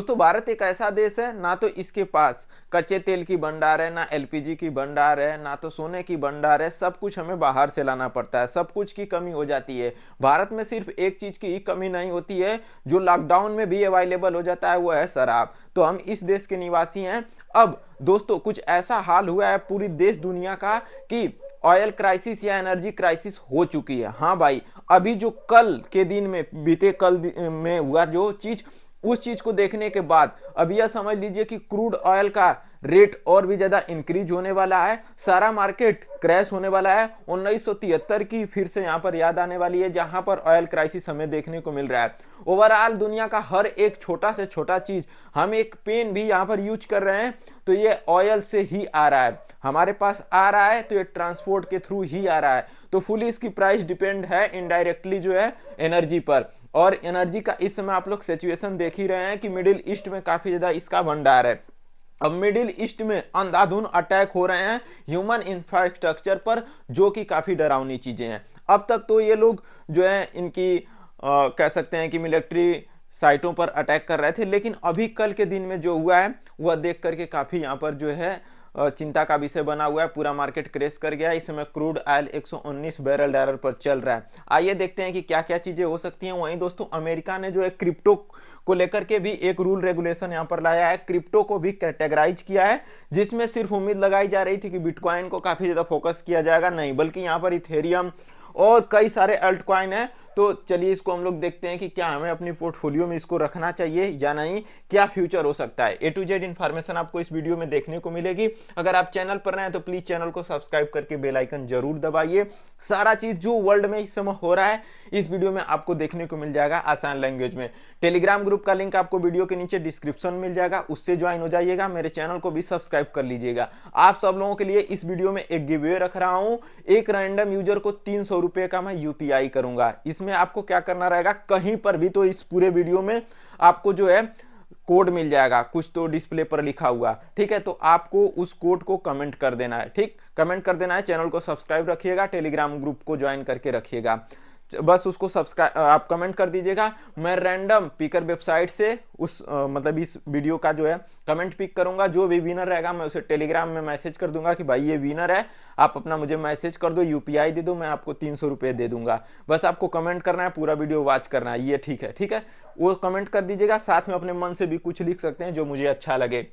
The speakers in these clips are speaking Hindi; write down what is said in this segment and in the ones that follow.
दोस्तों भारत एक ऐसा देश है, ना तो इसके पास कच्चे तेल की भंडार है, ना एलपीजी की भंडार है, ना तो सोने की भंडार है। सब कुछ हमें बाहर से लाना पड़ता है, सब कुछ की कमी हो जाती है। भारत में सिर्फ एक चीज की ही कमी नहीं होती है, जो लॉकडाउन में भी अवेलेबल हो जाता है, वो है शराब। तो हम इस देश के निवासी हैं। अब दोस्तों कुछ ऐसा हाल हुआ है पूरी देश दुनिया का कि ऑयल क्राइसिस या एनर्जी क्राइसिस हो चुकी है। हाँ भाई, अभी जो कल के दिन में बीते में हुआ जो चीज, उस चीज को देखने के बाद अब यह समझ लीजिए कि क्रूड ऑयल का रेट और भी ज्यादा इंक्रीज होने वाला है, सारा मार्केट क्रैश होने वाला है। 1973 की फिर से यहां पर याद आने वाली है, जहां पर ऑयल क्राइसिस हमें देखने को मिल रहा है। ओवरऑल दुनिया का हर एक छोटा से छोटा चीज, हम एक पेन भी यहां पर यूज कर रहे हैं तो ये ऑयल से ही आ रहा है, हमारे पास आ रहा है तो ये ट्रांसपोर्ट के थ्रू ही आ रहा है। तो फुली इसकी प्राइस डिपेंड है इनडायरेक्टली जो है एनर्जी पर। और एनर्जी का इस समय आप लोग सिचुएशन देख ही रहे हैं कि मिडिल ईस्ट में काफी ज्यादा इसका भंडार है। अब मिडिल ईस्ट में अंधाधुंध अटैक हो रहे हैं ह्यूमन इंफ्रास्ट्रक्चर पर, जो कि काफी डरावनी चीजें हैं। अब तक तो ये लोग जो है इनकी कह सकते हैं कि मिलिट्री साइटों पर अटैक कर रहे थे, लेकिन अभी कल के दिन में जो हुआ है वह देख करके काफी यहाँ पर जो है चिंता का विषय बना हुआ है। पूरा मार्केट क्रेश कर गया। इस समय क्रूड ऑयल 119 बैरल डॉलर पर चल रहा है। आइए देखते हैं कि क्या क्या चीजें हो सकती हैं। वहीं दोस्तों अमेरिका ने जो है क्रिप्टो को लेकर के भी एक रूल रेगुलेशन यहां पर लाया है, क्रिप्टो को भी कैटेगराइज किया है, जिसमें सिर्फ उम्मीद लगाई जा रही थी कि बिटकॉइन को काफी ज्यादा फोकस किया जाएगा, नहीं बल्कि यहां पर इथेरियम और कई सारे अल्ट कॉइन है। तो चलिए इसको हम लोग देखते हैं कि क्या हमें अपनी पोर्टफोलियो में इसको रखना चाहिए या नहीं, क्या फ्यूचर हो सकता है। ए टू जेड इन्फॉर्मेशन आपको इस वीडियो में देखने को मिलेगी। अगर आप चैनल पर नए हैं तो प्लीज चैनल को सब्सक्राइब करके बेल आइकन जरूर दबाइए। सारा चीज जो वर्ल्ड में इस समय हो रहा है इस वीडियो में आपको देखने को मिल जाएगा आसान लैंग्वेज में। टेलीग्राम ग्रुप का लिंक आपको वीडियो के नीचे डिस्क्रिप्शन मिल जाएगा, उससे ज्वाइन हो जाइएगा। मेरे चैनल को भी सब्सक्राइब कर लीजिएगा। आप सब लोगों के लिए इस वीडियो में एक गिव अवे रख रहा हूं। एक रैंडम यूजर को 300 रुपए का मैं यूपीआई करूंगा। इसमें आपको क्या करना रहेगा, कहीं पर भी तो इस पूरे वीडियो में आपको जो है कोड मिल जाएगा, कुछ तो डिस्प्ले पर लिखा हुआ, ठीक है। तो आपको उस कोड को कमेंट कर देना है, ठीक, कमेंट कर देना है। चैनल को सब्सक्राइब रखिएगा, टेलीग्राम ग्रुप को ज्वाइन करके रखिएगा। बस उसको सब्सक्राइब आप कमेंट कर दीजिएगा। मैं रैंडम पिकर वेबसाइट से उस मतलब इस वीडियो का जो है कमेंट पिक करूंगा। जो भी विनर रहेगा मैं उसे टेलीग्राम में मैसेज कर दूंगा कि भाई ये विनर है, आप अपना मुझे मैसेज कर दो, यूपीआई दे दो, मैं आपको 300 रुपये दे दूंगा। बस आपको कमेंट करना है, पूरा वीडियो वॉच करना है, ये ठीक है, ठीक है। वो कमेंट कर दीजिएगा, साथ में अपने मन से भी कुछ लिख सकते हैं जो मुझे अच्छा लगे,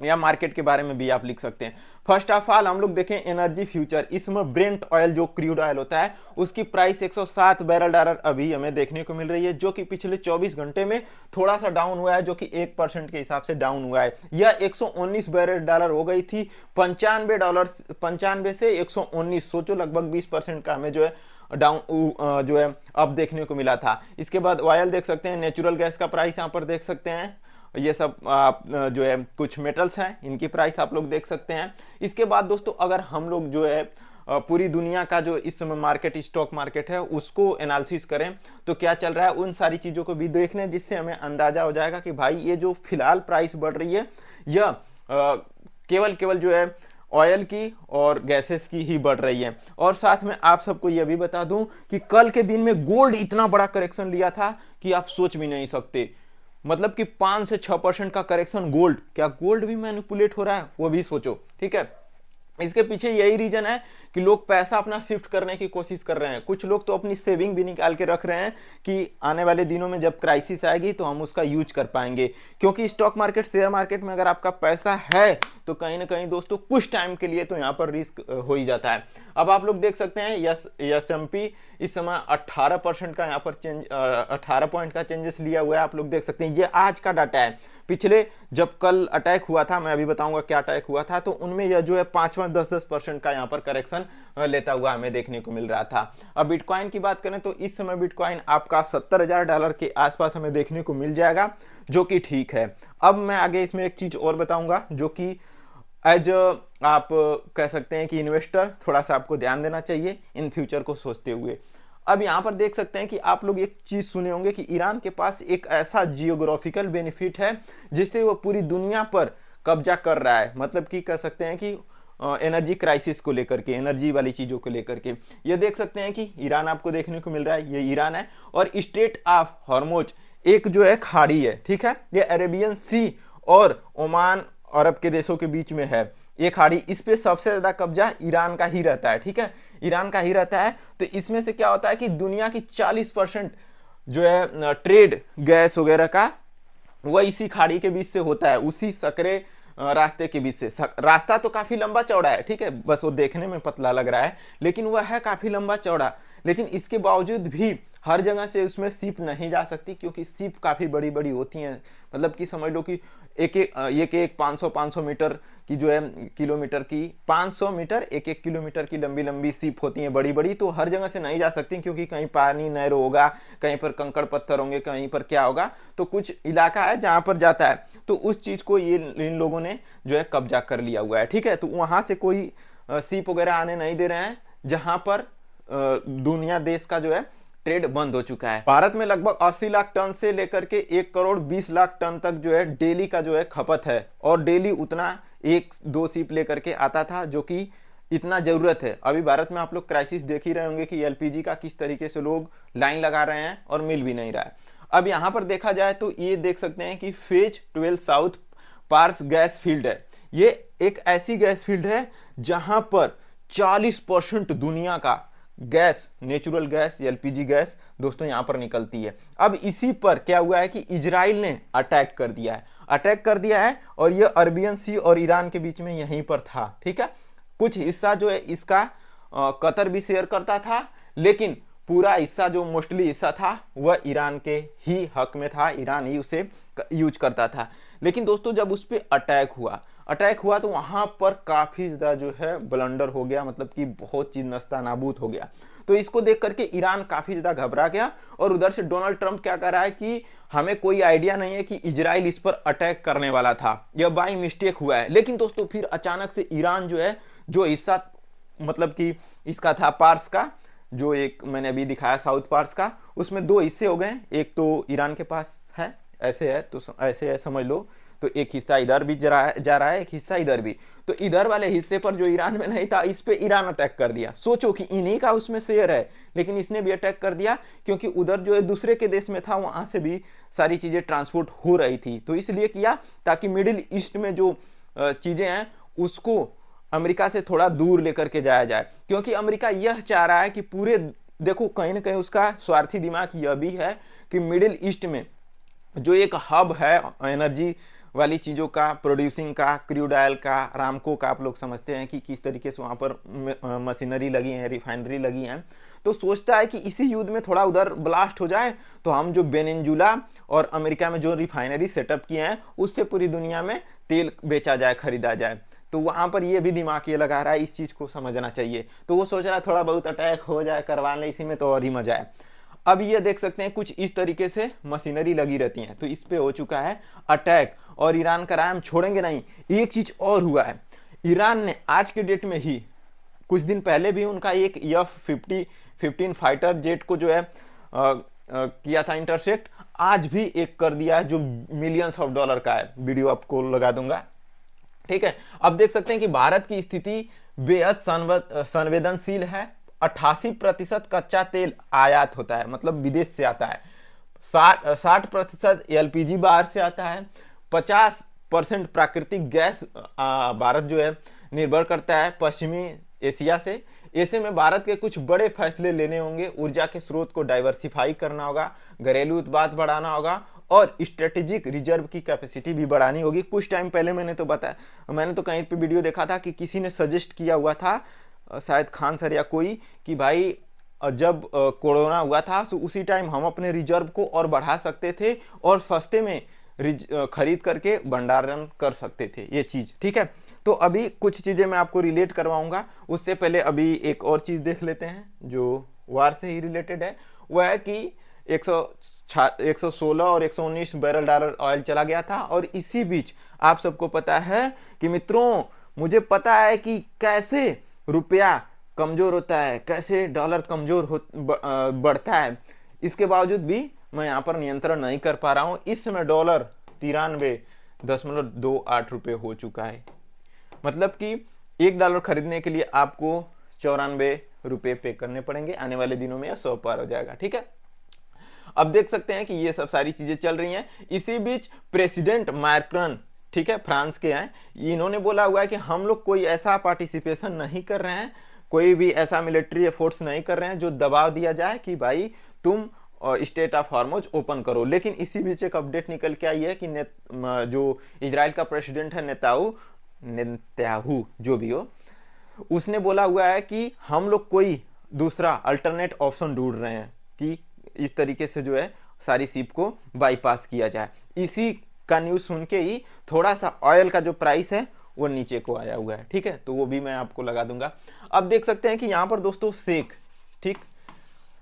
या मार्केट के बारे में भी आप लिख सकते हैं। फर्स्ट ऑफ ऑल हम लोग देखें एनर्जी फ्यूचर। इसमें ब्रेंट ऑयल जो क्रूड ऑयल होता है उसकी प्राइस 107 बैरल डॉलर अभी हमें देखने को मिल रही है, जो कि पिछले 24 घंटे में थोड़ा सा डाउन हुआ है, जो कि 1% के हिसाब से डाउन हुआ है। यह 119 बैरल डॉलर हो गई थी, 95 से 119, सोचो लगभग 20% का हमें जो है डाउन जो है अब देखने को मिला था। इसके बाद ऑयल देख सकते हैं, नेचुरल गैस का प्राइस यहाँ पर देख सकते हैं, ये सब आप जो है कुछ मेटल्स हैं इनकी प्राइस आप लोग देख सकते हैं। इसके बाद दोस्तों अगर हम लोग जो है पूरी दुनिया का जो इस समय मार्केट, स्टॉक मार्केट है, उसको एनालिसिस करें तो क्या चल रहा है, उन सारी चीजों को भी देख लें, जिससे हमें अंदाजा हो जाएगा कि भाई ये जो फिलहाल प्राइस बढ़ रही है यह केवल केवल जो है ऑयल की और गैसेस की ही बढ़ रही है। और साथ में आप सबको यह भी बता दूं कि कल के दिन में गोल्ड इतना बड़ा करेक्शन लिया था कि आप सोच भी नहीं सकते। मतलब कि 5 से 6% का करेक्शन गोल्ड, क्या गोल्ड भी मैनिपुलेट हो रहा है, वो भी सोचो, ठीक है। इसके पीछे यही रीजन है कि लोग पैसा अपना शिफ्ट करने की कोशिश कर रहे हैं। कुछ लोग तो अपनी सेविंग भी निकाल के रख रहे हैं कि आने वाले दिनों में जब क्राइसिस आएगी तो हम उसका यूज कर पाएंगे। क्योंकि स्टॉक मार्केट, शेयर मार्केट में अगर आपका पैसा है तो कहीं ना कहीं दोस्तों कुछ टाइम के लिए तो यहाँ पर रिस्क हो ही जाता है। अब आप लोग देख सकते हैं एस&पी इस समय 18% का यहाँ पर चेंज, 18 पॉइंट का चेंजेस लिया हुआ है, आप लोग देख सकते हैं। ये आज का डाटा है। पिछले जब कल अटैक हुआ था, मैं अभी बताऊंगा क्या अटैक हुआ था, तो उनमें यह जो है 5-10% का यहाँ पर करेक्शन लेता हुआ हमें देखने को मिल रहा था। अब बिटकॉइन की बात करें तो इस समय बिटकॉइन आपका $70,000 के आसपास हमें देखने को मिल जाएगा, जो कि ठीक है। अब मैं आगे इसमें एक चीज और बताऊंगा, जो कि एज आप कह सकते हैं कि इन्वेस्टर थोड़ा सा आपको ध्यान देना चाहिए इन फ्यूचर को सोचते हुए। अब यहां पर देख सकते हैं कि आप लोग एक चीज सुने होंगे कि ईरान के पास एक ऐसा जियोग्राफिकल बेनिफिट है जिससे वो पूरी दुनिया पर कब्जा कर रहा है। मतलब कि कह सकते हैं कि एनर्जी क्राइसिस को लेकर के, एनर्जी वाली चीजों को लेकर के ये देख सकते हैं कि ईरान आपको देखने को मिल रहा है, ये ईरान है। और स्ट्रेट ऑफ हॉर्मोज एक जो है खाड़ी है, ठीक है, ये अरेबियन सी और ओमान अरब के देशों के बीच में है ये खाड़ी। इस पे सबसे ज्यादा कब्जा ईरान का ही रहता है, ठीक है, ईरान का ही रहता है। तो इसमें से क्या होता है कि दुनिया की 40% जो है ट्रेड गैस वगैरह का वह इसी खाड़ी के बीच से होता है, उसी सकरे रास्ते के बीच से। रास्ता तो काफी लंबा चौड़ा है, ठीक है, बस वो देखने में पतला लग रहा है, लेकिन वह है काफी लंबा चौड़ा। लेकिन इसके बावजूद भी हर जगह से उसमें शिप नहीं जा सकती, क्योंकि शिप काफी बड़ी बड़ी होती हैं। मतलब कि समझ लो कि एक 500 मीटर की जो है किलोमीटर की 500 मीटर एक किलोमीटर की लंबी लंबी शिप होती हैं बड़ी बड़ी। तो हर जगह से नहीं जा सकती, क्योंकि कहीं पानी नहर होगा, कहीं पर कंकड़ पत्थर होंगे, कहीं पर क्या होगा। तो कुछ इलाका है जहां पर जाता है, तो उस चीज को ये इन लोगों ने जो है कब्जा कर लिया हुआ है, ठीक है। तो वहां से कोई शिप वगैरह आने नहीं दे रहे हैं, जहां पर दुनिया देश का जो है ट्रेड बंद हो चुका है। भारत में लगभग 80 लाख टन से लेकर के 1 करोड़ 20 लाख टन तक जो है डेली का जो है खपत है, और डेली उतना एक दो शिप लेकर के आता था, जो कि इतना जरूरत है। अभी भारत में आप लोग क्राइसिस देख ही रहे होंगे कि एलपीजी का किस तरीके से लोग लाइन लगा रहे हैं और मिल भी नहीं रहा है। अब यहां पर देखा जाए तो ये देख सकते हैं कि phase 12 South Pars gas field है। ये एक ऐसी गैस फील्ड है जहां पर 40% दुनिया का gas, natural gas, LPG gas दोस्तों यहां पर निकलती है। अब इसी पर क्या हुआ है कि इजराइल ने अटैक कर दिया है, और ये अरबियन सी और ईरान के बीच में यहीं पर था, ठीक है। कुछ हिस्सा जो है इसका कतर भी शेयर करता था, लेकिन पूरा हिस्सा जो मोस्टली हिस्सा था वह ईरान के ही हक में था, ईरान ही उसे यूज करता था। लेकिन दोस्तों जब उस पर अटैक हुआ तो वहां पर काफी ज्यादा जो है ब्लंडर हो गया, मतलब कि बहुत चीज नस्ता नाबूद हो गया। तो इसको देख करके ईरान काफी ज्यादा घबरा गया, और उधर से डोनाल्ड ट्रंप क्या कर रहा है कि हमें कोई आइडिया नहीं है कि इजराइल इस पर अटैक करने वाला था, यह बाई मिस्टेक हुआ है। लेकिन दोस्तों फिर अचानक से ईरान जो है, जो हिस्सा मतलब कि इसका था पार्स का, जो एक मैंने अभी दिखाया साउथ पार्स का, उसमें दो हिस्से हो गए। एक तो ईरान के पास है, ऐसे है, तो ऐसे है समझ लो। तो एक हिस्सा इधर भी जा रहा है, एक हिस्सा इधर भी। तो इधर वाले हिस्से पर जो ईरान में नहीं था, इस पे ईरान अटैक कर दिया। सोचो कि इन्हीं का उसमें शेयर है, लेकिन इसने भी अटैक कर दिया, क्योंकि उधर जो है दूसरे के देश में था, वहां से भी सारी चीजें ट्रांसपोर्ट हो रही थी। तो इसलिए किया ताकि मिडिल ईस्ट में जो चीजें हैं उसको अमेरिका से थोड़ा दूर लेकर के जाया जाए, क्योंकि अमेरिका यह चाह रहा है कि पूरे, देखो कहीं ना कहीं उसका स्वार्थी दिमाग यह भी है कि मिडिल ईस्ट में जो एक हब है एनर्जी वाली चीज़ों का, प्रोड्यूसिंग का, क्रूड ऑयल का, रामको का, आप लोग समझते हैं कि किस तरीके से वहाँ पर मशीनरी लगी है, रिफाइनरी लगी है। तो सोचता है कि इसी युद्ध में थोड़ा उधर ब्लास्ट हो जाए, तो हम जो वेनेजुला और अमेरिका में जो रिफाइनरी सेटअप किए हैं उससे पूरी दुनिया में तेल बेचा जाए, खरीदा जाए। तो वहां पर ये भी दिमाग ये लगा रहा है, इस चीज को समझना चाहिए। तो वो सोच रहा है थोड़ा बहुत अटैक हो जाए, करवा ले, इसी में तो और ही मजा है। अब ये देख सकते हैं कुछ इस तरीके से मशीनरी लगी रहती है, तो इस पे हो चुका है अटैक, और ईरान का राय हम छोड़ेंगे नहीं। एक चीज और हुआ है, ईरान ने आज के डेट में ही, कुछ दिन पहले भी उनका एक F-15 फाइटर जेट को जो है किया था इंटरसेप्ट, आज भी एक कर दिया है जो मिलियंस ऑफ डॉलर का है। वीडियो आपको लगा दूंगा, ठीक है। अब देख सकते हैं कि भारत की स्थिति बेहद संवेदनशील है। 88% कच्चा तेल आयात होता है, मतलब विदेश से आता है। 60% एलपीजी बाहर से आता है। 50% प्राकृतिक गैस भारत जो है निर्भर करता है पश्चिमी एशिया से। ऐसे में भारत के कुछ बड़े फैसले लेने होंगे, ऊर्जा के स्रोत को डाइवर्सिफाई करना होगा, घरेलू उत्पाद बढ़ाना होगा, और स्ट्रेटेजिक रिजर्व की कैपेसिटी भी बढ़ानी होगी। कुछ टाइम पहले मैंने तो कहीं पे वीडियो देखा था कि किसी ने सजेस्ट किया हुआ था, शायद खान सर या कोई, कि भाई जब कोरोना हुआ था तो उसी टाइम हम अपने रिजर्व को और बढ़ा सकते थे और सस्ते में खरीद करके भंडारण कर सकते थे, ये चीज, ठीक है। तो अभी कुछ चीजें मैं आपको रिलेट करवाऊंगा, उससे पहले अभी एक और चीज देख लेते हैं जो वार से ही रिलेटेड है। वह है कि 116 और 119 बैरल डॉलर ऑयल चला गया था, और इसी बीच आप सबको पता है कि मित्रों, मुझे पता है कि कैसे रुपया कमजोर होता है, कैसे डॉलर कमजोर बढ़ता है। इसके बावजूद भी मैं यहाँ पर नियंत्रण नहीं कर पा रहा हूँ। इस समय डॉलर 93.28 रुपये हो चुका है, मतलब कि $1 खरीदने के लिए आपको 94 रुपये पे करने पड़ेंगे। आने वाले दिनों में 100 पार हो जाएगा, ठीक है। अब देख सकते हैं कि ये सब सारी चीजें चल रही हैं। इसी बीच प्रेसिडेंट मैक्रॉन, ठीक है, फ्रांस के हैं, इन्होंने बोला हुआ है कि हम लोग कोई ऐसा पार्टिसिपेशन नहीं कर रहे हैं, कोई भी ऐसा मिलिट्री एफोर्ट्स नहीं कर रहे हैं जो दबाव दिया जाए कि भाई तुम स्टेट ऑफ हॉर्मुज ओपन करो। लेकिन इसी बीच एक अपडेट निकल के आई है कि जो इजराइल का प्रेसिडेंट है नेतन्याहू जो भी हो, उसने बोला हुआ है कि हम लोग कोई दूसरा अल्टरनेट ऑप्शन ढूंढ रहे हैं कि इस तरीके से जो है सारी शिप को बाईपास किया जाए। इसी का न्यूज़ सुन के ही थोड़ा सा ऑयल का जो प्राइस है वो नीचे को आया हुआ है, ठीक है, तो वो भी मैं आपको लगा दूंगा। अब देख सकते हैं कि यहाँ पर दोस्तों सेक, ठीक,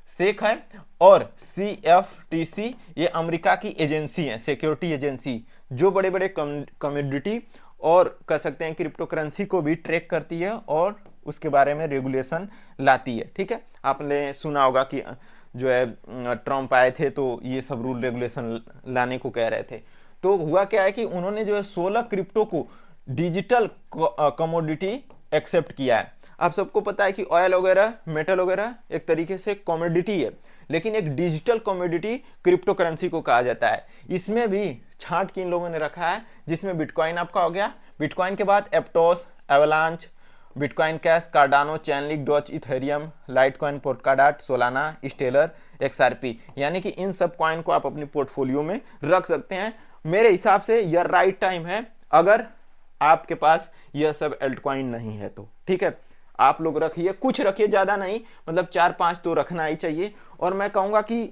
सेक है और CFTC ये अमेरिका की एजेंसी है, सिक्योरिटी एजेंसी, जो बड़े बड़े कम्युनिटी और कह सकते हैं क्रिप्टो करेंसी को भी ट्रैक करती है और उसके बारे में रेगुलेशन लाती है, ठीक है। आपने सुना होगा कि जो है ट्रम्प आए थे तो ये सब रूल रेगुलेशन लाने को कह रहे थे। तो हुआ क्या है कि उन्होंने जो है 16 क्रिप्टो को डिजिटल कमोडिटी एक्सेप्ट किया है। आप सबको पता है कि ऑयल वगैरह, मेटल वगैरह एक तरीके से कमोडिटी है, लेकिन एक डिजिटल कमोडिटी क्रिप्टो करेंसी को कहा जाता है। इसमें भी छांट के इन लोगों ने रखा है, जिसमें बिटकॉइन आपका हो गया, बिटकॉइन के बाद Aptos, Avalanche, Bitcoin Cash, Cardano, Chainlink, Doge, Ethereum, Litecoin, Polkadot, Solana, Stellar, XRP, यानी कि इन सब कॉइन को आप अपनी पोर्टफोलियो में रख सकते हैं। मेरे हिसाब से यह राइट टाइम है, अगर आपके पास यह सब एल्ट कॉइन नहीं है तो, ठीक है, आप लोग रखिए, कुछ रखिए, ज्यादा नहीं, मतलब 4-5 तो रखना ही चाहिए। और मैं कहूंगा कि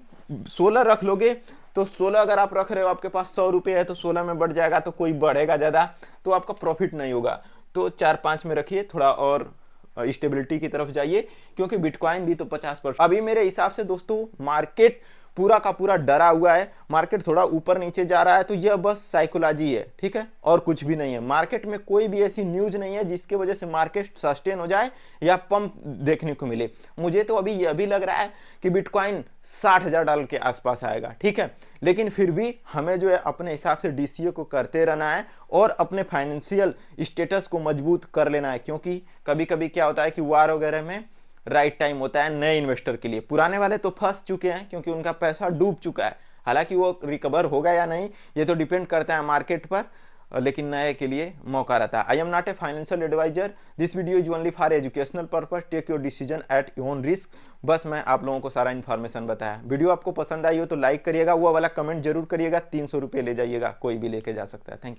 16 रख लोगे तो 16 अगर आप रख रहे हो, आपके पास 100 रुपये है तो 16 में बढ़ जाएगा, तो कोई बढ़ेगा ज्यादा तो आपका प्रॉफिट नहीं होगा। तो 4-5 में रखिए, थोड़ा और स्टेबिलिटी की तरफ जाइए, क्योंकि बिटकॉइन भी तो 50%। अभी मेरे हिसाब से दोस्तों मार्केट पूरा का पूरा डरा हुआ है, मार्केट थोड़ा ऊपर नीचे जा रहा है, तो यह बस साइकोलॉजी है, ठीक है, और कुछ भी नहीं है। मार्केट में कोई भी ऐसी न्यूज नहीं है जिसके वजह से मार्केट सस्टेन हो जाए या पंप देखने को मिले। मुझे तो अभी यह भी लग रहा है कि बिटकॉइन $60,000 के आसपास आएगा, ठीक है, लेकिन फिर भी हमें जो है अपने हिसाब से DCA को करते रहना है और अपने फाइनेंशियल स्टेटस को मजबूत कर लेना है, क्योंकि कभी कभी क्या होता है कि वार वगैरह में राइट टाइम होता है नए इन्वेस्टर के लिए। पुराने वाले तो फंस चुके हैं क्योंकि उनका पैसा डूब चुका है, हालांकि वो रिकवर होगा या नहीं ये तो डिपेंड करता है मार्केट पर, लेकिन नए के लिए मौका रहता है। I am not a financial advisor, this video is only for educational purpose, take your decision at your own risk. बस मैं आप लोगों को सारा इन्फॉर्मेशन बताया। वीडियो आपको पसंद आई हो तो लाइक करिएगा, वो वाला कमेंट जरूर करिएगा, 300 रुपये ले जाइएगा, कोई भी लेके जा सकता है। Thank you.